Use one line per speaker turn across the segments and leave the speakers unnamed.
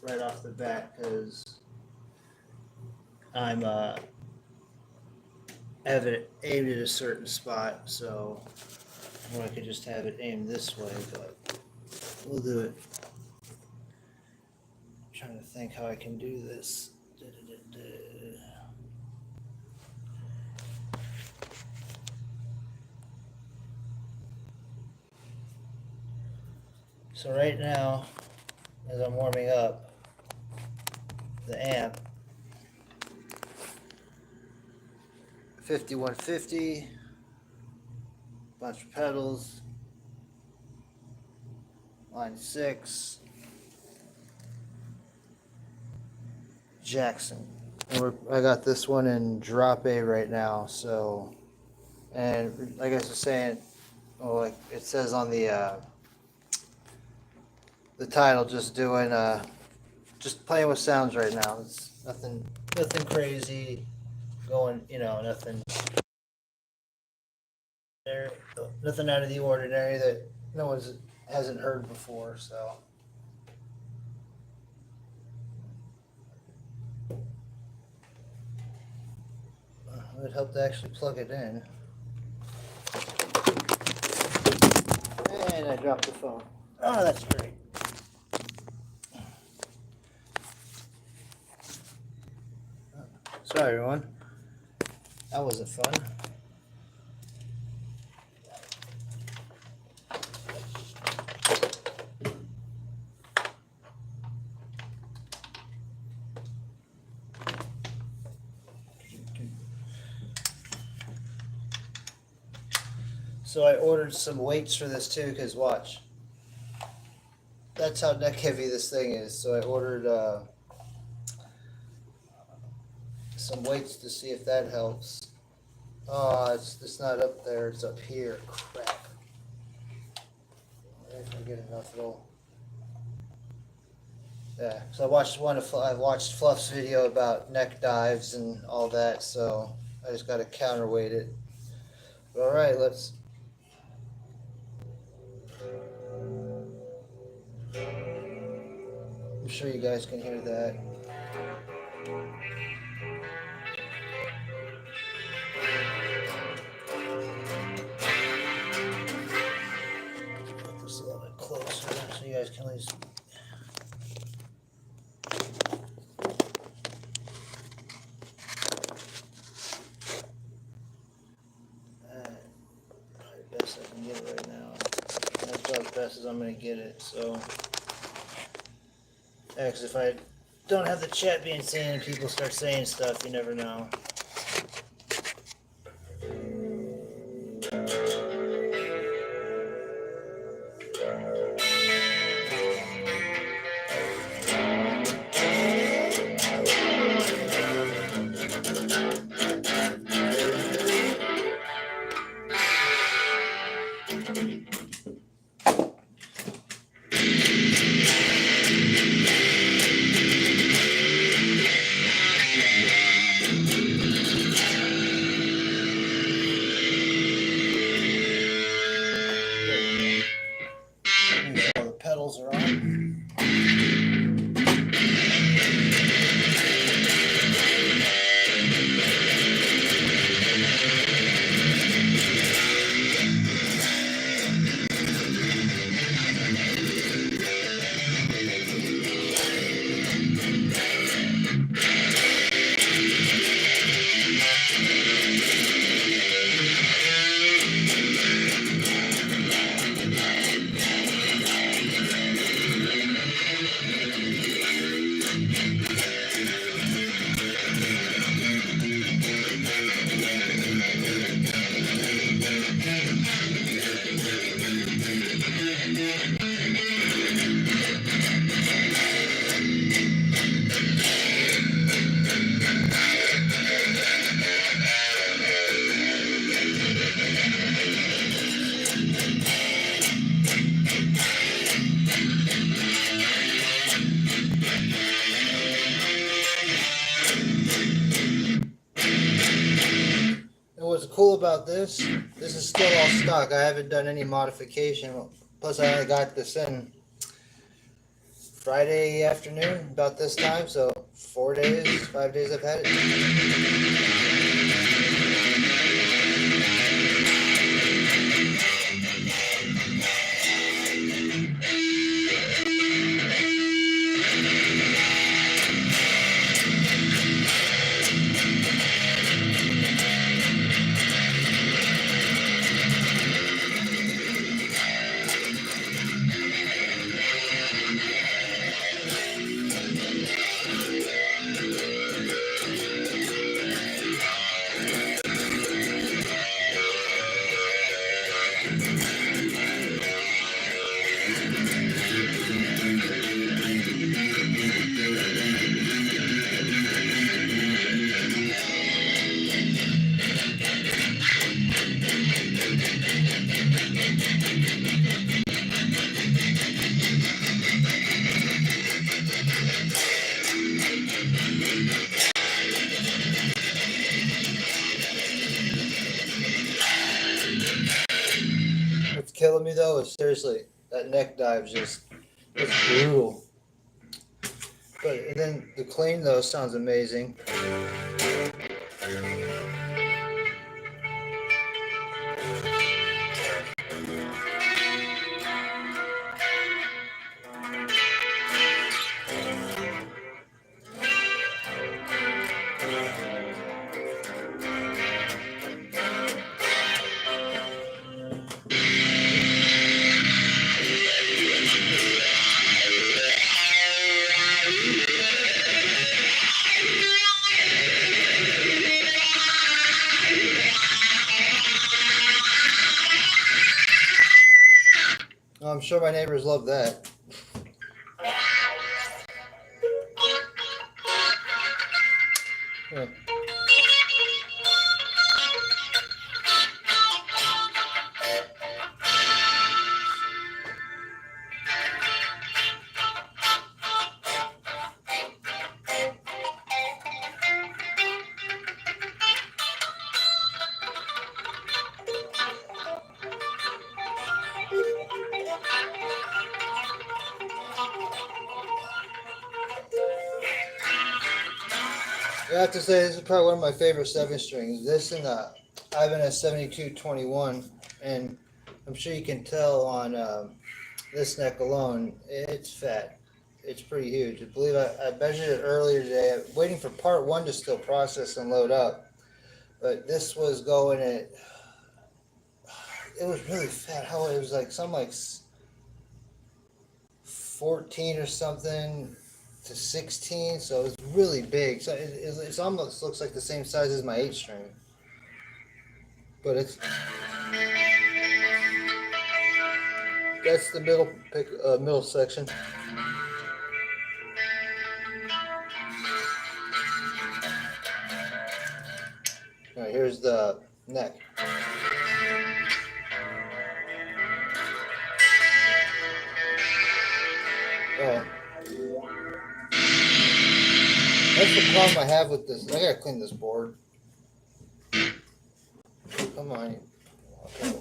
right off the bat because I'm have it aimed at a certain spot, so I could just have it aimed this way, but we'll do it. I'm trying to think how I can do this. So right now, as I'm warming up the amp, 5150, bunch of pedals, line 6, Jackson. And I got this one in drop A right now, so, and like I was saying, well, like it says on the title, just doing just playing with sounds right now. It's nothing crazy going, nothing there, nothing out of the ordinary that no one hasn't heard before, so. It would help to actually plug it in. And I dropped the phone. Oh, that's great. Sorry, everyone. That wasn't fun. So I ordered some weights for this too, because watch. That's how neck heavy this thing is. So I ordered some weights to see if that helps. Oh, it's not up there. It's up here. Crap. If I get enough, it'll. Yeah. So I watched Fluff's video about neck dives and all that. So I just got to counterweight it. All right, let's. I'm sure you guys can hear that. Put this a little bit closer so you guys can at least. Probably the best I can get it right now. That's about as best as I'm going to get it, so. Yeah, because if I don't have the chat being seen and people start saying stuff, you never know. What's cool about this is still all stock. I haven't done any modification. Plus, I got this in Friday afternoon, about this time, so 4 days, 5 days I've had it. What's killing me though is seriously that neck dive it's brutal. But and then the clean though sounds amazing. I'm sure my neighbors love that. Yeah. I have to say this is probably one of my favorite 7 strings. This and I have a 72-21, and I'm sure you can tell on this neck alone, it's fat. It's pretty huge. I believe I measured it earlier today. I'm waiting for part 1 to still process and load up, but this was going at. It was really fat. How it was like some like 14 or something to 16, so it's really big. So it's almost looks like the same size as my 8-string, but that's the middle section. All right, here's the neck. Oh. That's the problem I have with this. I gotta clean this board. Come on. Okay.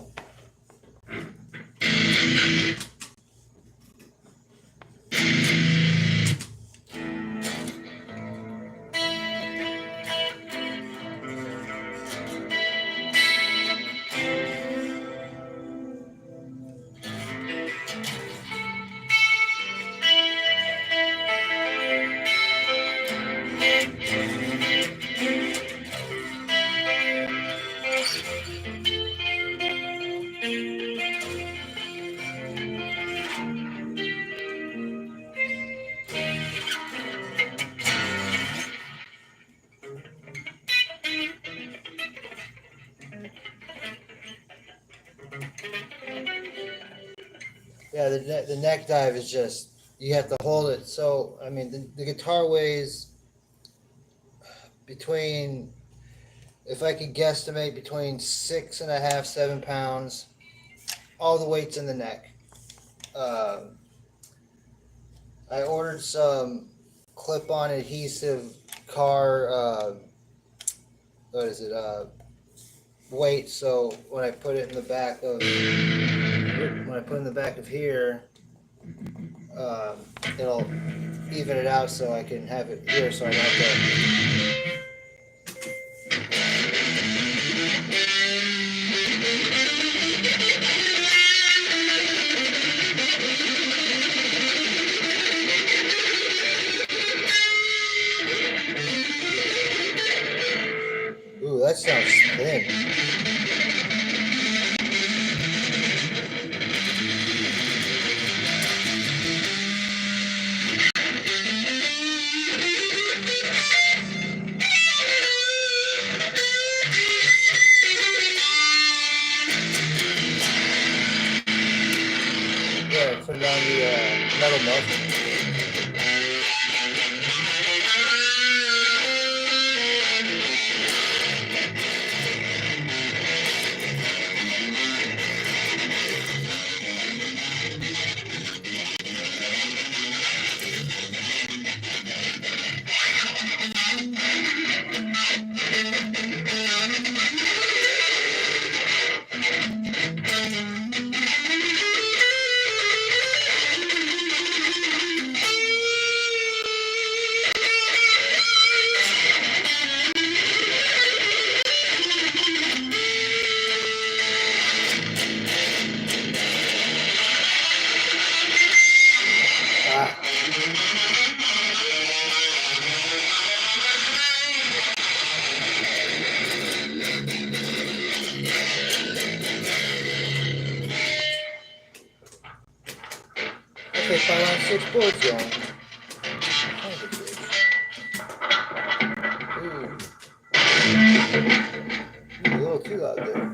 Yeah, the neck dive is just you have to hold it. So I mean, the guitar weighs between, if I could guesstimate, between 6.5, 7 pounds. All the weight's in the neck. I ordered some clip-on adhesive car. What is it? Weight. So when I put it in the back of here, it'll even it out so I can have it here so I don't have to. Ooh, that sounds thin. Yeah, put it on the metal muffler. Okay, 5 on 6 boards going. Ooh. Ooh, a little too loud there.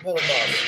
Metal muffler.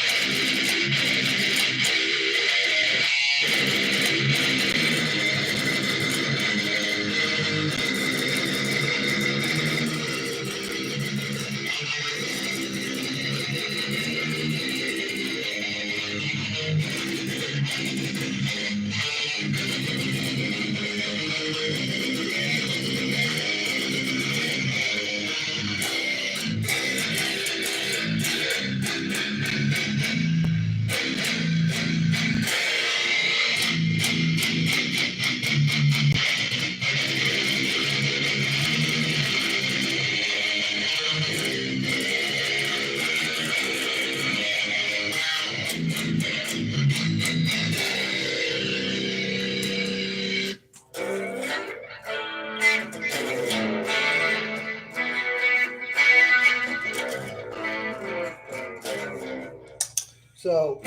So,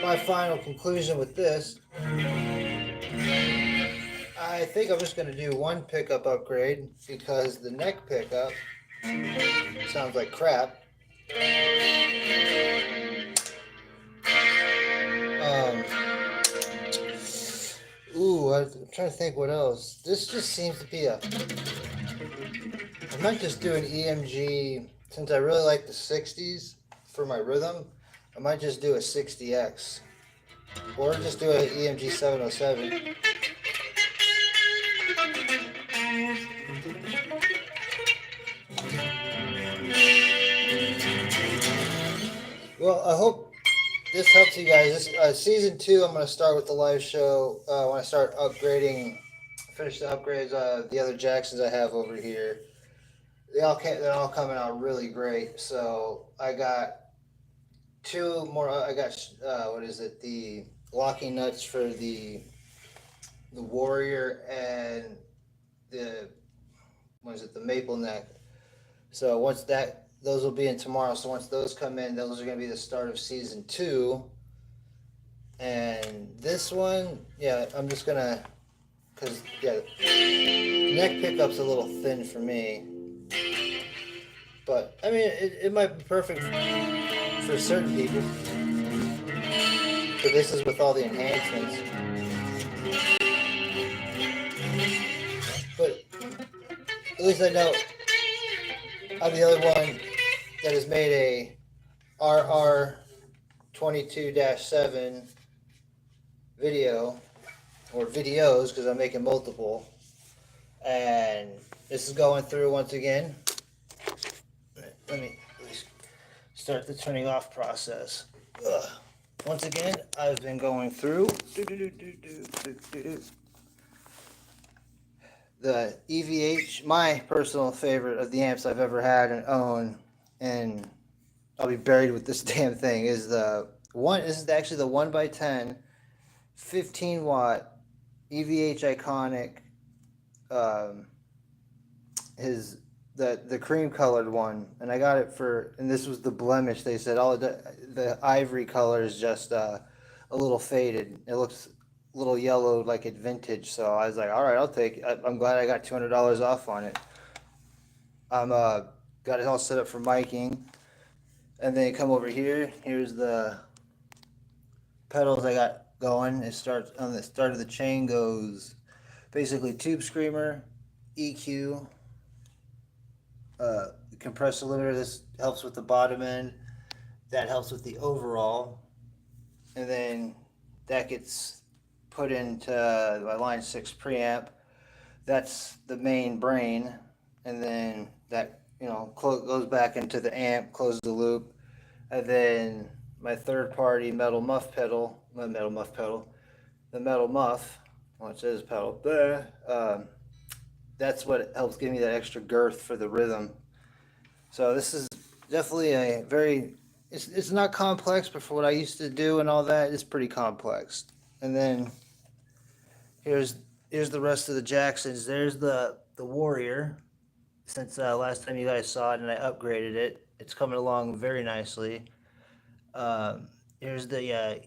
my final conclusion with this, I think I'm just going to do one pickup upgrade because the neck pickup sounds like crap. I'm trying to think what else. This just seems to be I might just do an EMG, since I really like the 60s for my rhythm, I might just do a 60X. or just do an EMG 707. Well, I hope this helps you guys. This season 2, I'm going to start with the live show when I start upgrading, finish the upgrades. The other Jacksons I have over here, they're all coming out really great. So I got two more. I got what is it? The locking nuts for the Warrior and the what is it? The Maple Neck. So once those will be in tomorrow. So once those come in, those are going to be the start of season 2. And this one, yeah, I'm just gonna, cause yeah, neck pickup's a little thin for me, but I mean it might be perfect for certain people. But this is with all the enhancements. But at least I know I'm the other one that has made a RR22-7 video, or videos, because I'm making multiple. And this is going through once again. Let me start the turning off process. Ugh. Once again, I've been going through the EVH, my personal favorite of the amps I've ever had and own, and I'll be buried with this damn thing, is the one. This is actually the 1x10 15 watt EVH Iconic. The cream colored one, and I got it for, and this was the blemish. They said all the ivory color is just a little faded. It looks a little yellow like it vintage. So I was like, all right, I'll take it. I'm glad I got $200 off on it. I'm got it all set up for miking, and then you come over here. Here's the pedals I got going. It starts on the start of the chain, goes basically tube screamer, EQ, compressor limiter. This helps with the bottom end. That helps with the overall. And then that gets put into my line 6 preamp. That's the main brain. And then that, goes back into the amp, closes the loop. And then my third party the metal muff, well, it says pedal there. That's what helps give me that extra girth for the rhythm. So this is definitely a very, it's not complex, but for what I used to do and all that, it's pretty complex. And then here's the rest of the Jacksons. There's the Warrior. Since last time you guys saw it and I upgraded it, it's coming along very nicely. Here's the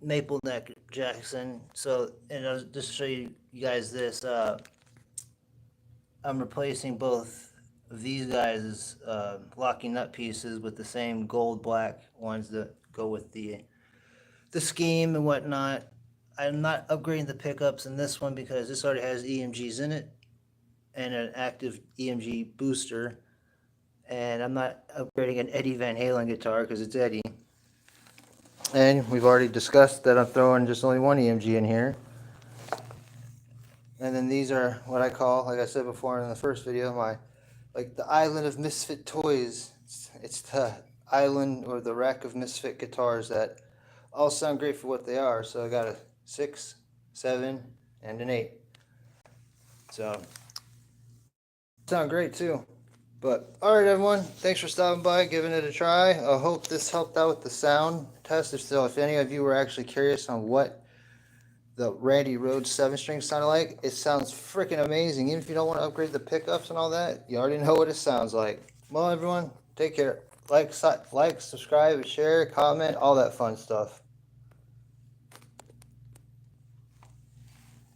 Maple Neck Jackson. So, and I'll just show you guys this. I'm replacing both of these guys' locking nut pieces with the same gold black ones that go with the scheme and whatnot. I'm not upgrading the pickups in this one because this already has EMGs in it and an active EMG booster. And I'm not upgrading an Eddie Van Halen guitar because it's Eddie. And we've already discussed that I'm throwing just only one EMG in here. And then these are what I call, like I said before in the first video, the island of misfit toys. It's the island or the rack of misfit guitars that all sound great for what they are. So I got a 6, 7, and an 8. So sound great too. But all right, everyone, thanks for stopping by, giving it a try. I hope this helped out with the sound test. If any of you were actually curious on what the Randy Rhoads 7-string sounded like, it sounds freaking amazing. Even if you don't want to upgrade the pickups and all that, you already know what it sounds like. Well, everyone, take care. Like, subscribe, share, comment, all that fun stuff.